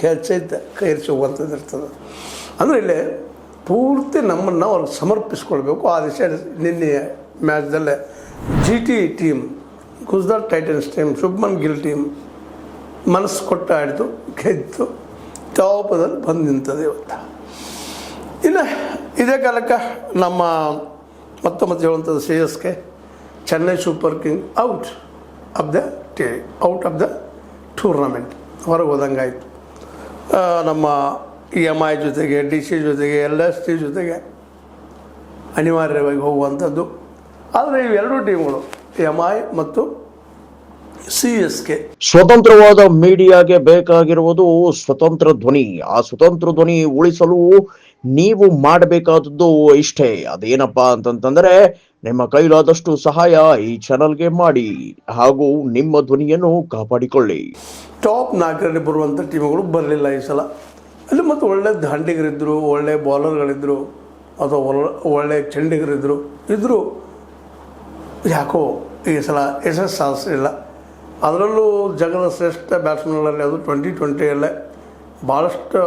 ಹೆಚ್ಚೈತೆ ಕೈ ಹೋಗುವಂಥದ್ದು ಇರ್ತದೆ. ಅಂದರೆ ಇಲ್ಲೇ ಪೂರ್ತಿ ನಮ್ಮನ್ನು ಅವ್ರಿಗೆ ಸಮರ್ಪಿಸ್ಕೊಳ್ಬೇಕು. ಆ ದಿವಸ ನಿನ್ನೆ ಮ್ಯಾಚ್ದಲ್ಲೇ GT team, Gujarat Titans team, Shubman Gill team ಮನಸ್ಸು ಕೊಟ್ಟು ಆಡಿತು, ಗೆದ್ದು ಟಾಪದಲ್ಲಿ ಬಂದು ನಿಂತದೆ ಇವತ್ತು. ಇನ್ನು ಇದೇ ಕಾಲಕ್ಕೆ ನಮ್ಮ ಮತ್ತೆ ಹೇಳುವಂಥದ್ದು CSK Chennai super king out of the tournament, ಹೊರಗೆ ಹೋದಂಗಾಯಿತು. ನಮ್ಮ MI ಜೊತೆಗೆ DC ಜೊತೆಗೆ LST ಜೊತೆಗೆ ಅನಿವಾರ್ಯವಾಗಿ ಹೋಗುವಂಥದ್ದು. ಆದರೆ ಇವೆರಡೂ ಟೀಮ್ಗಳು MI ಮತ್ತು CSK. ಸ್ವತಂತ್ರವಾದ ಮೀಡಿಯಾಗೆ ಬೇಕಾಗಿರುವುದು ಸ್ವತಂತ್ರ ಧ್ವನಿ. ಆ ಸ್ವತಂತ್ರ ಧ್ವನಿ ಉಳಿಸಲು ನೀವು ಮಾಡಬೇಕಾದದ್ದು ಇಷ್ಟೇ. ಅದೇನಪ್ಪಾ ಅಂತಂತಂದ್ರೆ ನಿಮ್ಮ ಕೈಲಾದಷ್ಟು ಸಹಾಯ ಈ ಚಾನಲ್ಗೆ ಮಾಡಿ ಹಾಗೂ ನಿಮ್ಮ ಧ್ವನಿಯನ್ನು ಕಾಪಾಡಿಕೊಳ್ಳಿ. ಟಾಪ್ 4ರಲ್ಲಿ ಬರುವಂಥ ಟೀಮ್ಗಳು ಬರಲಿಲ್ಲ ಈ ಸಲ. ಅಲ್ಲಿ ಮತ್ತು ಒಳ್ಳೆ ದಾಂಡಿಗರಿದ್ದರು, ಒಳ್ಳೆ ಬೌಲರ್ಗಳಿದ್ದರು, ಅಥವಾ ಒಳ್ಳೆ ಚೆಂಡಿಗರಿದ್ದರು. ಯಾಕೋ ಈ ಸಲ ಯಶಸ್ಸು ಸಾಧಿಸಲಿಲ್ಲ. ಅದರಲ್ಲೂ ಜಗದ ಶ್ರೇಷ್ಠ ಬ್ಯಾಟ್ಸ್ಮನ್ಗಳಲ್ಲಿ ಅದು 2020ಯಲ್ಲೇ ಭಾಳಷ್ಟು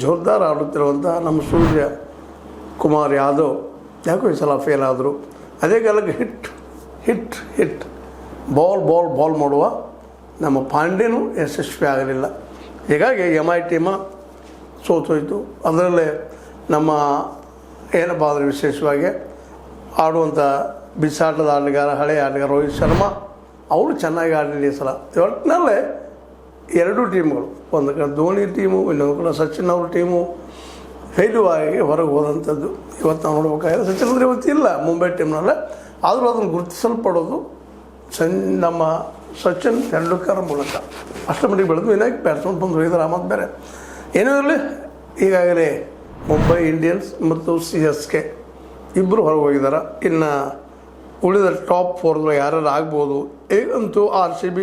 ಜೋರ್ದಾರ್ ಆಡುತ್ತಿರುವಂಥ ನಮ್ಮ ಸೂರ್ಯ ಕುಮಾರ್ ಯಾದವ್ ಯಾಕೋ ಈ ಸಲ ಫೇಲ್ ಆದರು. ಅದೇ ಕಾಲಕ್ಕೆ ಹಿಟ್ ಬಾಲ್ ಮಾಡುವ ನಮ್ಮ ಪಾಂಡ್ಯನೂ ಯಶಸ್ವಿ ಆಗಲಿಲ್ಲ. ಹೀಗಾಗಿ MI ಟೀಮ ಸೋತೋಯ್ತು. ಅದರಲ್ಲೇ ನಮ್ಮ ಏನಪ್ಪ ಅಂದರೆ ವಿಶೇಷವಾಗಿ ಆಡುವಂಥ ಬಿಸಾಟದ ಆಟಗಾರ, ಹಳೆಯ ಆಟಗಾರ ರೋಹಿತ್ ಶರ್ಮಾ ಅವರು ಚೆನ್ನಾಗಿ ಆಡಲಿಲ್ಲ ಈ ಸಲ. ಒಟ್ಟಿನಲ್ಲೇ ಎರಡೂ ಟೀಮ್ಗಳು, ಒಂದು ಕಡೆ ಧೋನಿ ಟೀಮು, ಇನ್ನೊಂದು ಕಡೆ ಸಚಿನ್ ಅವ್ರ ಟೀಮು ಫೇಲ್ಯೂ ಆಗಿ ಹೊರಗೆ ಹೋದಂಥದ್ದು ಇವತ್ತು ನಾವು ನೋಡ್ಬೇಕಾದ್ರೆ. ಸಚಿನ್ ಅಂದರೆ ಇವತ್ತಿಲ್ಲ ಮುಂಬೈ ಟೀಮ್ನಲ್ಲೇ, ಆದರೂ ಅದನ್ನು ಗುರುತಿಸಲ್ಪಡೋದು ನಮ್ಮ ಸಚಿನ್ ತೆಂಡೂಲ್ಕರ್ ಮೂಲಕ. ಅಷ್ಟರ ಮಟ್ಟಿಗೆ ಬೆಳೆದು ಇನ್ನಾಗಿ ಬ್ಯಾಟ್ಸ್ಮನ್ ಬಂದು ಹೋಗಿದ್ದಾರೆ. ಆಮದು ಬೇರೆ ಏನೂ ಇರಲಿ, ಈಗಾಗಲೇ ಮುಂಬೈ ಇಂಡಿಯನ್ಸ್ ಮತ್ತು CSK ಇಬ್ಬರು ಹೊರಗೆ ಹೋಗಿದ್ದಾರೆ. ಇನ್ನು ಉಳಿದ ಟಾಪ್ 4 ಯಾರು ಆಗ್ಬೋದು. ಈಗಂತೂ RCB